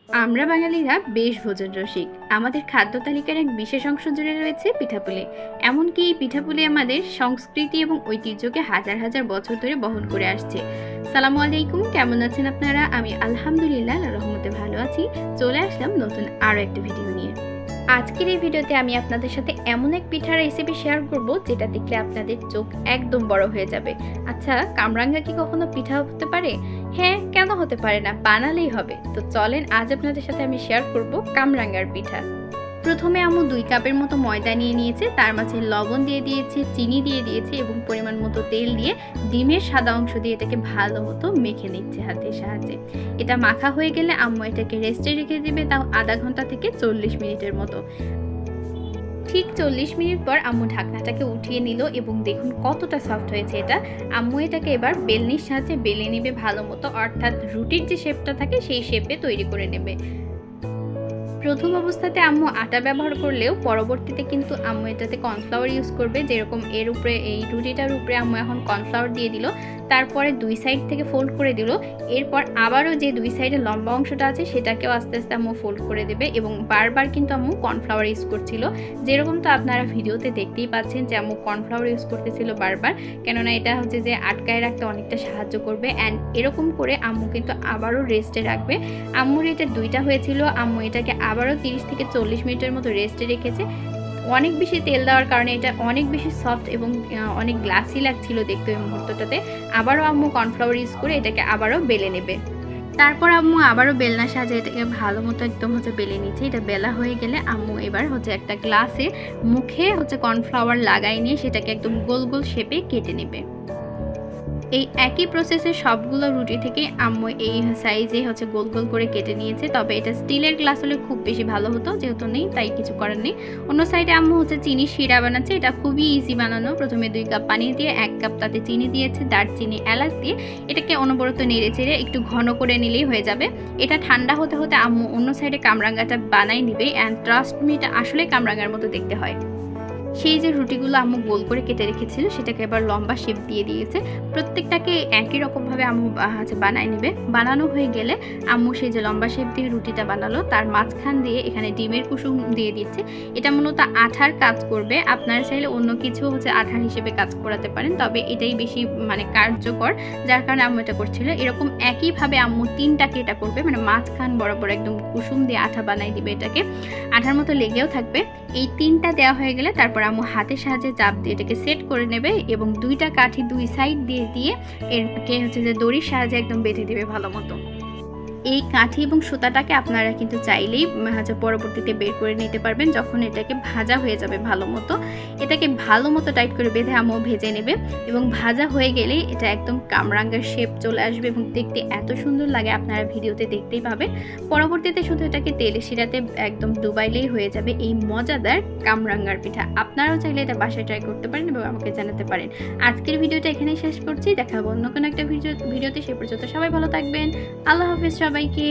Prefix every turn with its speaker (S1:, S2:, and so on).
S1: আমরা বাঙালিরা বেশ ভোজন রসিক। আমাদের খাদ্য তালিকার এক বিশেষ অংশ জুড়ে রয়েছে পিঠাপুলি। এমনকি এই পিঠাপুলি আমাদের সংস্কৃতি এবং ঐতিহ্যকে হাজার হাজার বছর ধরে বহন করে আসছে। সালামু আলাইকুম, কেমন আছেন আপনারা? আমি আলহামদুলিল্লাহ আল্লাহর রহমতে ভালো আছি। চলে আসলাম নতুন আরও একটা ভিডিও নিয়ে। আজকের এই ভিডিওতে আমি আপনাদের সাথে এমন এক পিঠার রেসিপি শেয়ার করব যেটা দেখলে আপনাদের চোখ একদম বড় হয়ে যাবে। আচ্ছা, কামরাঙ্গা কি কখনো পিঠা হতে পারে? হ্যাঁ, কেন হতে পারে না, বানালেই হবে। তো চলেন আজ আপনাদের সাথে আমি শেয়ার করব কামরাঙ্গার পিঠা। প্রথমে আম্মু 2 কাপের মতো ময়দা নিয়ে নিয়েছে, তার মাঝে লবণ দিয়ে দিয়েছে, চিনি দিয়ে দিয়েছে এবং পরিমাণ মতো তেল দিয়ে ডিমের সাদা অংশ দিয়ে এটাকে ভালো মতো মেখে নিচ্ছে হাতের সাহায্যে। এটা মাখা হয়ে গেলে আম্মু এটাকে রেস্টে রেখে দেবে, তাও আধা ঘন্টা থেকে 40 মিনিটের মতো। ঠিক 40 মিনিট পর আম্মু ঢাকনাটাকে উঠিয়ে নিল এবং দেখুন কতটা সফট হয়েছে এটা। আম্মু এটাকে এবার বেলনির সাহায্যে বেলে নেবে ভালো মতো, অর্থাৎ রুটির যে শেপটা থাকে সেই শেপে তৈরি করে নেবে। প্রথম অবস্থাতে আম্মু আটা ব্যবহার করলেও পরবর্তীতে কিন্তু আম্মু এটাতে কর্নফ্লাওয়ার ইউজ করবে। যেরকম এর উপরে এই রুটিটার উপরে আম্মু এখন কর্নফ্লাওয়ার দিয়ে দিল, তারপরে 2 সাইড থেকে ফোল্ড করে দিল। এরপর আবারও যে 2 সাইডে লম্বা অংশটা আছে সেটাকেও আস্তে আস্তে আম্মু ফোল্ড করে দেবে এবং বারবার কিন্তু আম্মু কর্নফ্লাওয়ার ইউজ করছিল। যেরকম তো আপনারা ভিডিওতে দেখতেই পাচ্ছেন যে আম্মু কর্নফ্লাওয়ার ইউজ করতেছিল বারবার, কেননা এটা হচ্ছে যে আটকায় রাখতে অনেকটা সাহায্য করবে। অ্যান্ড এরকম করে আম্মু কিন্তু আবারও রেস্টে রাখবে। আম্মুর এটা 2টা হয়েছিল, আম্মু এটাকে আবারও 30 থেকে 40 মিনিটের মতো রেস্টে রেখেছে। অনেক বেশি তেল দেওয়ার কারণে এটা অনেক বেশি সফট এবং অনেক গ্লাসি লাগছিল দেখতে ওই মুহূর্তটাতে। আবারও আম্মু কর্নফ্লাওয়ার ইউজ করে এটাকে আবারও বেলে নেবে। তারপর আম্মু আবারও বেলনার সাহায্যে এটাকে ভালো মতো একদম বেলে নিচ্ছে। এটা বেলা হয়ে গেলে আম্মু এবার একটা গ্লাসে মুখে কর্নফ্লাওয়ার লাগাই নিয়ে সেটাকে একদম গোল গোল শেপে কেটে নেবে। এই একই প্রসেসে সবগুলো রুটি থেকে আম্মু এই সাইজে গোল গোল করে কেটে নিয়েছে। তবে এটা স্টিলের গ্লাস হলে খুব বেশি ভালো হতো, যেহেতু নেই তাই কিছু করার নেই। অন্য সাইডে আম্মু চিনি শিরা বানাচ্ছে। এটা খুবই ইজি বানানো। প্রথমে 2 কাপ পানি দিয়ে 1 কাপ তাতে চিনি দিয়েছে, দারচিনি এলাচ দিয়ে এটাকে অনবরত নেড়ে চেড়ে একটু ঘন করে নিলেই হয়ে যাবে। এটা ঠান্ডা হতে হতে আম্মু অন্য সাইডে কামরাঙ্গাটা বানাই নিবে। অ্যান্ড ট্রাস্ট মি, এটা আসলে কামরাঙ্গার মতো দেখতে হয়। সেই যে রুটিগুলো আম্মু গোল করে কেটে রেখেছিল সেটাকে এবার লম্বা শেপ দিয়ে দিয়েছে। প্রত্যেকটাকে একই রকমভাবে আম্মু বানায় নেবে। বানানো হয়ে গেলে আম্মু সেই যে লম্বা শেপ দিয়ে রুটিটা বানালো তার মাঝখান দিয়ে এখানে ডিমের কুসুম দিয়ে দিচ্ছে। এটা মূলত আঠার কাজ করবে। আপনারা চাইলে অন্য কিছু আঠার হিসেবে কাজ করাতে পারেন, তবে এটাই বেশি কার্যকর, যার কারণে আম্মু এটা করছিল। এরকম একইভাবে আম্মু 3টাকে এটা করবে, মাঝখান বরাবর একদম কুসুম দিয়ে আঠা বানাই দিবে। এটাকে আঠার মতো লেগেও থাকবে। এই 3টা দেওয়া হয়ে গেলে তারপর আম্মু হাতের সাহায্যে চাপ দিয়ে এটাকে সেট করে নেবে এবং 2টা কাঠি 2 সাইড দিয়ে দিয়ে এরকে দড়ির সাহায্যে একদম বেঁধে দেবে ভালো মতো। এই কাঠি এবং সুতাটাকে আপনারা কিন্তু চাইলেই পরবর্তীতে বের করে নিতে পারবেন যখন এটাকে ভাজা হয়ে যাবে ভালো মতো। এটাকে ভালো মতো টাইট করে বেঁধে আম্মু ভেজে নেবে এবং ভাজা হয়ে গেলে এটা একদম কামরাঙ্গার শেপ চলে আসবে এবং দেখতে এত সুন্দর লাগে, আপনারা ভিডিওতে দেখতেই পাবেন। পরবর্তীতে শুধু এটাকে তেলে শিরাতে একদম ডুবাইলেই হয়ে যাবে এই মজাদার কামরাঙ্গার পিঠা। আপনারাও চাইলে এটা বাসায় ট্রাই করতে পারেন এবং আমাকে জানাতে পারেন। আজকের ভিডিওটা এখানেই শেষ করছি। দেখা হবে অন্য কোনো একটা ভিডিওতে। সে পর্যন্ত সবাই ভালো থাকবেন। আল্লাহ হাফেজ সবাইকে।